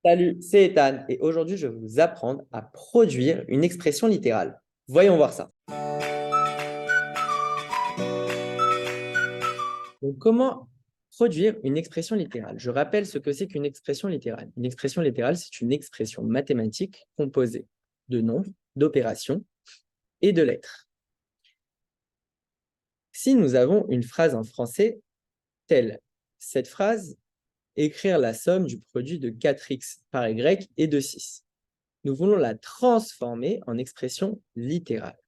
Salut, c'est Ethan et aujourd'hui je vais vous apprendre à produire une expression littérale. Voyons voir ça. Donc, comment produire une expression littérale? Je rappelle ce que c'est qu'une expression littérale. Une expression littérale, c'est une expression mathématique composée de nombres, d'opérations et de lettres. Si nous avons une phrase en français telle, cette phrase, écrire la somme du produit de 4x par y et de 6. Nous voulons la transformer en expression littérale.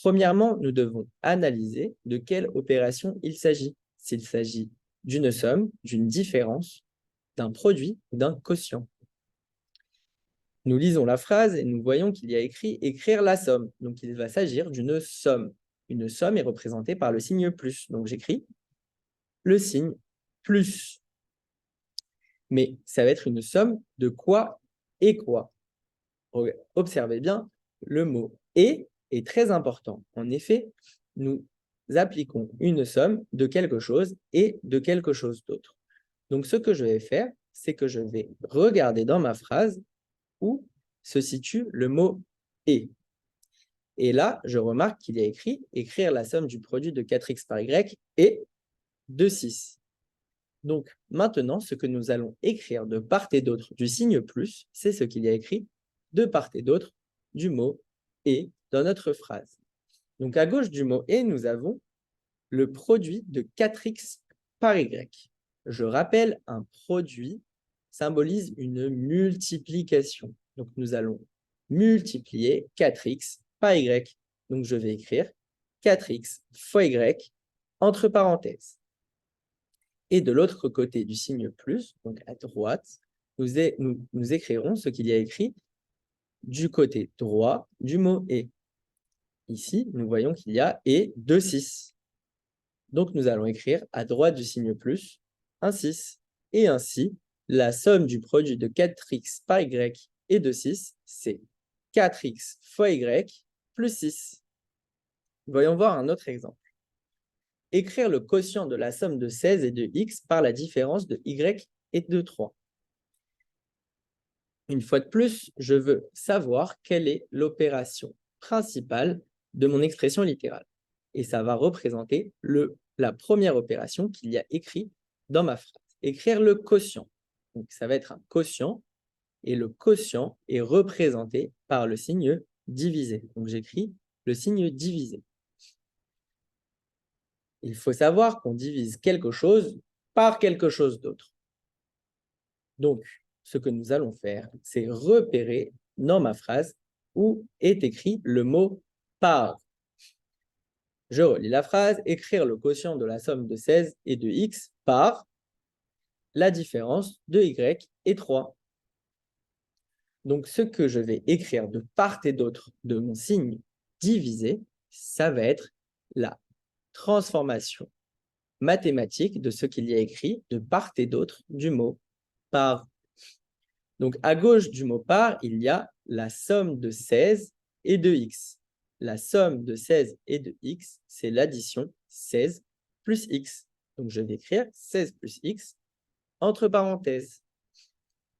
Premièrement, nous devons analyser de quelle opération il s'agit. S'il s'agit d'une somme, d'une différence, d'un produit ou d'un quotient. Nous lisons la phrase et nous voyons qu'il y a écrit « écrire la somme ». Donc, il va s'agir d'une somme. Une somme est représentée par le signe « plus ». Donc, j'écris le signe « plus ». Mais ça va être une somme de quoi et quoi. Observez bien, le mot « et » est très important. En effet, nous appliquons une somme de quelque chose et de quelque chose d'autre. Donc, ce que je vais faire, c'est que je vais regarder dans ma phrase où se situe le mot « et ». Et là, je remarque qu'il y a écrit « écrire la somme du produit de 4x par y et de 6 ». Donc, maintenant, ce que nous allons écrire de part et d'autre du signe « plus », c'est ce qu'il y a écrit de part et d'autre du mot « et » dans notre phrase. Donc, à gauche du mot « et », nous avons le produit de 4x par y. Je rappelle, un produit symbolise une multiplication. Donc, nous allons multiplier 4x par y. Donc, je vais écrire 4x fois y entre parenthèses. Et de l'autre côté du signe plus, donc à droite, nous écrirons ce qu'il y a écrit du côté droit du mot « et ». Ici, nous voyons qu'il y a « et » de 6. Donc, nous allons écrire à droite du signe plus un 6. Et ainsi, la somme du produit de 4x par y et de 6, c'est 4x fois y plus 6. Voyons voir un autre exemple. Écrire le quotient de la somme de 16 et de x par la différence de y et de 3. Une fois de plus, je veux savoir quelle est l'opération principale de mon expression littérale. Et ça va représenter la première opération qu'il y a écrit dans ma phrase. Écrire le quotient. Donc, ça va être un quotient, et le quotient est représenté par le signe divisé. Donc, j'écris le signe divisé. Il faut savoir qu'on divise quelque chose par quelque chose d'autre. Donc, ce que nous allons faire, c'est repérer dans ma phrase où est écrit le mot « par ». Je relis la phrase, écrire le quotient de la somme de 16 et de x par la différence de y et 3. Donc, ce que je vais écrire de part et d'autre de mon signe divisé, ça va être la transformation mathématique de ce qu'il y a écrit de part et d'autre du mot « par ». Donc, à gauche du mot « par », il y a la somme de 16 et de x. La somme de 16 et de x, c'est l'addition 16 plus x. Donc, je vais écrire 16 plus x entre parenthèses.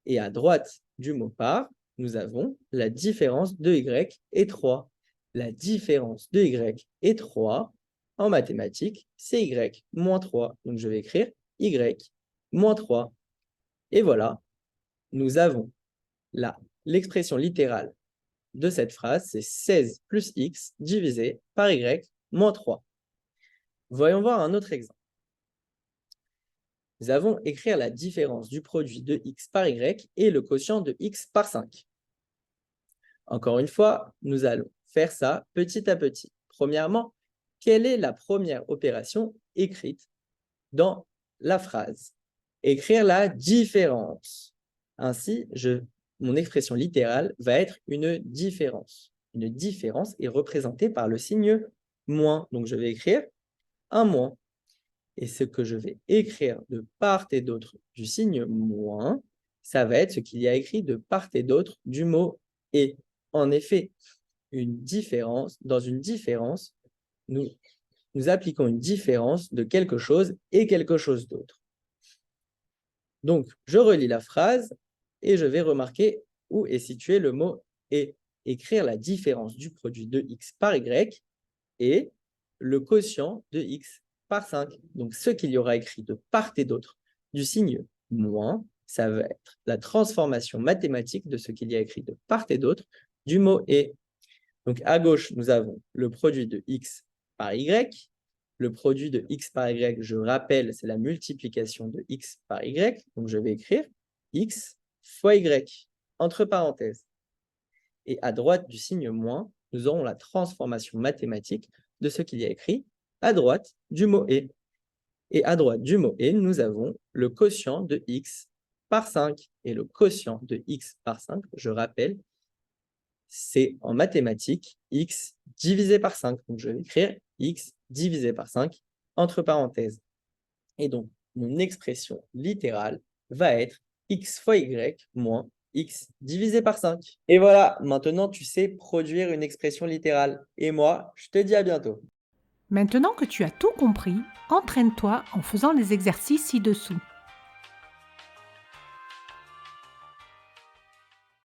Et à droite du mot « par », nous avons la différence de y et 3. La différence de y et 3, en mathématiques, c'est y moins 3. Donc, je vais écrire y moins 3. Et voilà, nous avons l'expression littérale de cette phrase, c'est 16 plus x divisé par y moins 3. Voyons voir un autre exemple. Nous avons écrire la différence du produit de x par y et le quotient de x par 5. Encore une fois, nous allons faire ça petit à petit. Premièrement, quelle est la première opération écrite dans la phrase? Écrire la différence. Ainsi, mon expression littérale va être une différence. Une différence est représentée par le signe moins. Donc, je vais écrire un moins. Et ce que je vais écrire de part et d'autre du signe moins, ça va être ce qu'il y a écrit de part et d'autre du mot « et ». En effet, dans une différence, nous appliquons une différence de quelque chose et quelque chose d'autre. Donc, je relis la phrase. et je vais remarquer où est situé le mot « et ». Écrire la différence du produit de x par y et le quotient de x par 5. Donc, ce qu'il y aura écrit de part et d'autre du signe moins, ça va être la transformation mathématique de ce qu'il y a écrit de part et d'autre du mot « et ». Donc, à gauche, nous avons le produit de x par y. Le produit de x par y, je rappelle, c'est la multiplication de x par y. Donc, je vais écrire x fois y, entre parenthèses. Et à droite du signe moins, nous aurons la transformation mathématique de ce qu'il y a écrit à droite du mot « et ». Et à droite du mot « et », nous avons le quotient de x par 5. Et le quotient de x par 5, je rappelle, c'est en mathématiques x divisé par 5. Donc, je vais écrire x divisé par 5 entre parenthèses. Et donc, mon expression littérale va être x fois y moins x divisé par 5. Et voilà, maintenant tu sais produire une expression littérale. Et moi, je te dis à bientôt. Maintenant que tu as tout compris, entraîne-toi en faisant les exercices ci-dessous.